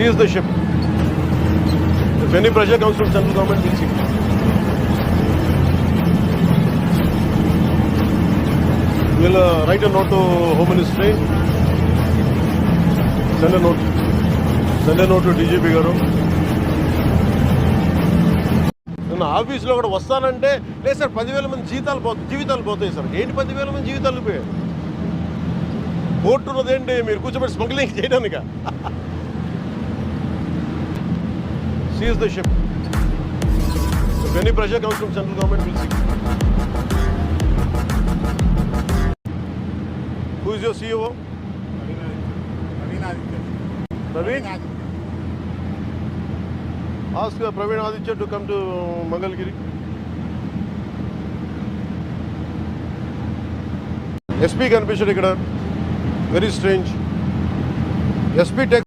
Seize the ship. If any pressure comes from central government, we'll see. We'll write a note to Home Ministry. Send a note. Send a note to DGP గారు. నేను ఆఫీస్లో కూడా వస్తానంటే లేదు sir 10,000 మంది జీవితాలు పోతాయి sir. ఏంటి 10,000 మంది జీవితాలు పోయాయి? కోర్టు ఉన్నదేంటి మీరు కూర్చోబెట్టి smuggling చేయడానిక? Seize the ship. If any pressure comes from central government, we'll see. Who is your CEO? Praveen? Ask Praveen Aditya to come to Mangalgiri. SP కనిపించాడు ఇక్కడ. Very strange. SP